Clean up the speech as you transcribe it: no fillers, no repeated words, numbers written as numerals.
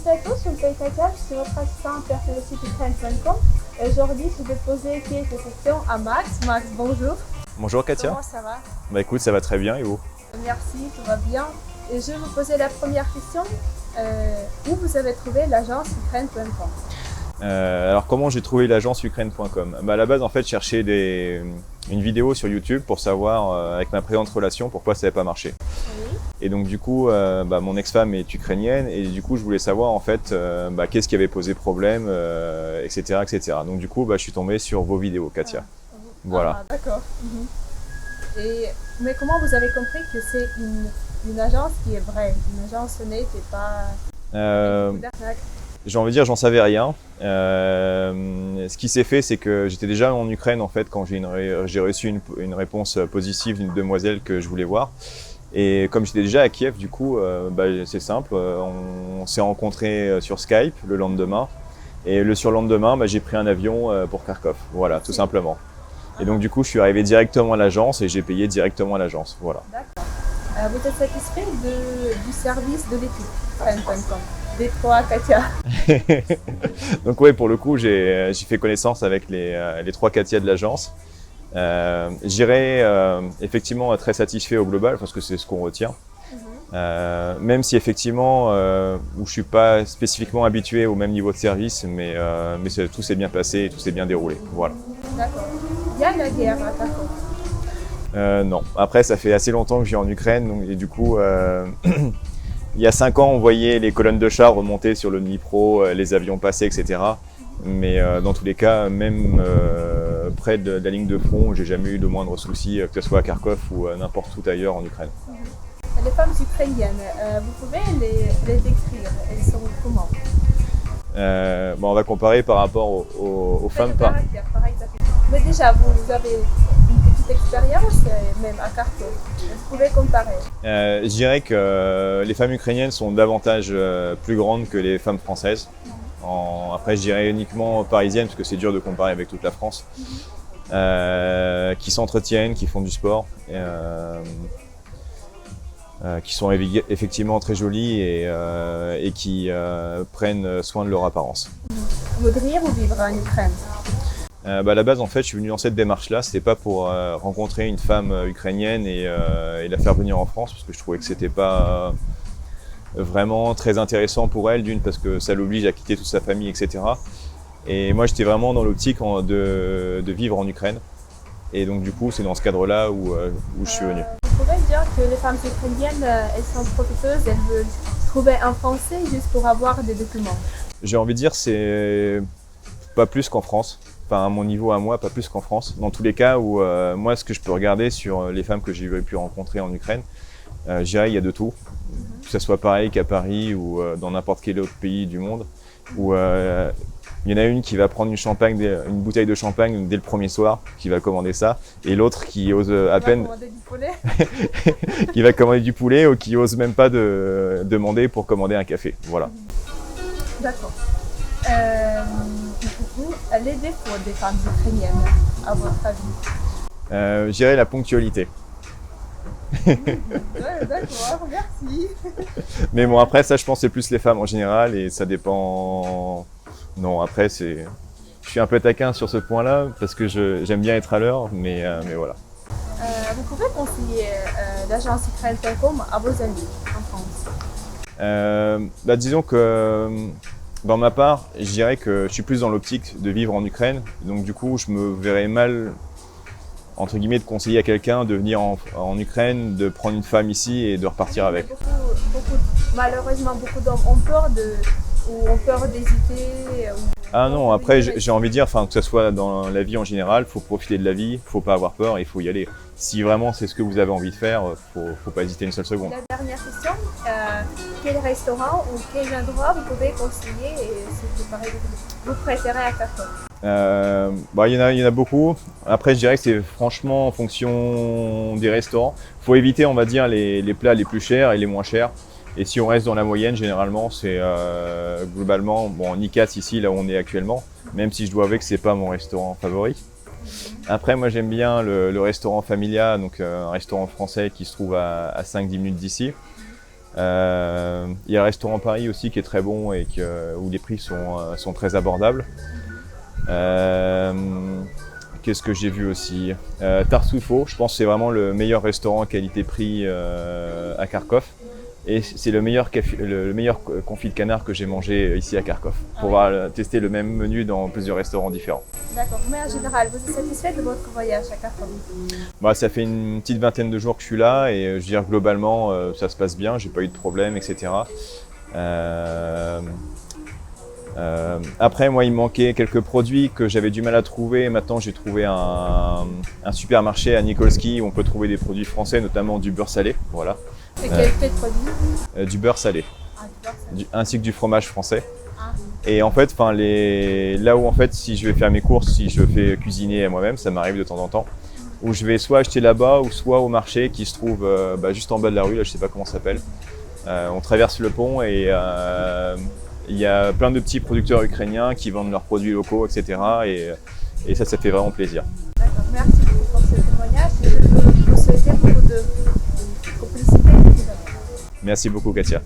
tous et à tous, je m'appelle Katia, je suis votre assistante sur le site ukraine.com. Aujourd'hui, je vais poser quelques questions à Max. Max, bonjour. Bonjour Katia. Comment ça va? Bah écoute, ça va très bien et vous? Merci, tout va bien. Et je vais vous poser la première question. Où vous avez trouvé l'agence ukraine.com? Alors comment j'ai trouvé l'agence ukraine.com? À la base, en fait, je cherchais une vidéo sur YouTube pour savoir, avec ma précédente relation, pourquoi ça n'avait pas marché. Oui. Et donc du coup, mon ex-femme est ukrainienne et du coup, je voulais savoir en fait qu'est-ce qui avait posé problème, etc., etc. Donc du coup, je suis tombé sur vos vidéos, Katia. Voilà. Ah, d'accord. Mais comment vous avez compris que c'est une agence qui est vraie, une agence nette et pas beaucoup d'arnaques? J'ai envie de dire, j'en savais rien. Ce qui s'est fait, c'est que j'étais déjà en Ukraine en fait quand j'ai reçu une réponse positive d'une demoiselle que je voulais voir. Et comme j'étais déjà à Kiev, du coup, c'est simple. On s'est rencontrés sur Skype le lendemain. Et le surlendemain, j'ai pris un avion pour Kharkov. Voilà, tout simplement. Et donc du coup, je suis arrivé directement à l'agence et j'ai payé directement à l'agence. Voilà. D'accord. Vous êtes satisfait du service de l'équipe Ukraine.com? Des trois Katia. Donc ouais, pour le coup, j'ai fait connaissance avec les trois Katia de l'agence. J'irai effectivement très satisfait au global parce que c'est ce qu'on retient. Même si effectivement, où je suis pas spécifiquement habitué au même niveau de service, mais tout s'est bien passé et tout s'est bien déroulé. Voilà. D'accord. Il y a la guerre à Kharkov? Non. Après, ça fait assez longtemps que je vis en Ukraine, et du coup, il y a 5 ans, on voyait les colonnes de chars remonter sur le Dnipro, les avions passer, etc. Mais dans tous les cas, même près de la ligne de front, j'ai jamais eu le moindre souci, que ce soit à Kharkov ou n'importe où ailleurs en Ukraine. Les femmes ukrainiennes, vous pouvez les décrire? Elles sont comment? On va comparer par rapport aux femmes. Par exemple. Mais déjà, vous avez une petite expérience, même à Kharkov. Vous pouvez comparer? Je dirais que les femmes ukrainiennes sont davantage plus grandes que les femmes françaises. Après, je dirais uniquement parisiennes, parce que c'est dur de comparer avec toute la France. Qui s'entretiennent, qui font du sport, qui sont effectivement très jolies et qui prennent soin de leur apparence. Voudriez vous vivre en Ukraine? À la base, en fait, je suis venu dans cette démarche-là. C'était pas pour rencontrer une femme ukrainienne et la faire venir en France, parce que je trouvais que c'était pas vraiment très intéressant pour elle, d'une parce que ça l'oblige à quitter toute sa famille, etc. Et moi, j'étais vraiment dans l'optique de vivre en Ukraine. Et donc, du coup, c'est dans ce cadre-là où je suis venu. Vous pouvez dire que les femmes ukrainiennes, elles sont profiteuses, elles veulent trouver un Français juste pour avoir des documents? J'ai envie de dire, c'est pas plus qu'en France. Enfin, à mon niveau à moi, pas plus qu'en France. Dans tous les cas où moi, ce que je peux regarder sur les femmes que j'ai pu rencontrer en Ukraine, je dirais il y a de tout. Que ce soit pareil qu'à Paris ou dans n'importe quel autre pays du monde. Où il y en a une qui va prendre une bouteille de champagne dès le premier soir, qui va commander ça, et l'autre qui ose à peine commander du poulet. qui va commander du poulet ou qui ose même pas demander pour commander un café. Voilà. D'accord. Les défauts des femmes ukrainiennes, à votre avis? Je dirais la ponctualité. Ouais, d'accord, merci. Mais bon, après, ça, je pense que c'est plus les femmes en général et ça dépend. Non, après, je suis un peu taquin sur ce point-là parce que j'aime bien être à l'heure, mais voilà. Vous pouvez conseiller l'agence Ukraine.com à vos amis en France? Disons que dans ma part, je dirais que je suis plus dans l'optique de vivre en Ukraine. Donc du coup, je me verrais mal, entre guillemets, de conseiller à quelqu'un de venir en Ukraine, de prendre une femme ici et de repartir avec. Malheureusement, beaucoup d'hommes ont peur d'hésiter. Ah non, après j'ai envie de dire, que ce soit dans la vie en général, il faut profiter de la vie, il ne faut pas avoir peur et il faut y aller. Si vraiment c'est ce que vous avez envie de faire, faut pas hésiter une seule seconde. La dernière question, quel restaurant ou quel endroit vous pouvez conseiller et si vous préférez à Kharkov? Il y en a beaucoup. Après, je dirais que c'est franchement en fonction des restaurants. Il faut éviter, on va dire, les plats les plus chers et les moins chers. Et si on reste dans la moyenne, généralement, c'est globalement, Nikas ici, là où on est actuellement, même si je dois avouer que c'est pas mon restaurant favori. Après, moi, j'aime bien le restaurant Familia, donc un restaurant français qui se trouve à 5-10 minutes d'ici. Il y a le restaurant Paris aussi qui est très bon et où les prix sont très abordables. Qu'est-ce que j'ai vu aussi? Tartufo, je pense que c'est vraiment le meilleur restaurant qualité-prix à Kharkov. Et c'est le meilleur confit de canard que j'ai mangé ici à Kharkov. Pour pouvoir tester le même menu dans plusieurs restaurants différents. D'accord, mais en général, vous êtes satisfait de votre voyage à Kharkov? Bah, ça fait une petite vingtaine de jours que je suis là et je veux dire globalement ça se passe bien, j'ai pas eu de problème, etc. Après, moi, il me manquait quelques produits que j'avais du mal à trouver. Maintenant, j'ai trouvé un supermarché à Nikolski où on peut trouver des produits français, notamment du beurre salé. Voilà. Et quel produit? Du beurre salé, Ah, du beurre salé. ainsi que du fromage français. Ah. Et en fait, là où en fait, si je vais faire mes courses, si je fais cuisiner moi-même, ça m'arrive de temps en temps, où je vais soit acheter là-bas ou soit au marché qui se trouve juste en bas de la rue. Là, je sais pas comment ça s'appelle. On traverse le pont et il y a plein de petits producteurs ukrainiens qui vendent leurs produits locaux, etc. Et ça fait vraiment plaisir. D'accord, merci beaucoup pour ce témoignage et je vous souhaite beaucoup de complicité. Merci beaucoup, Katia.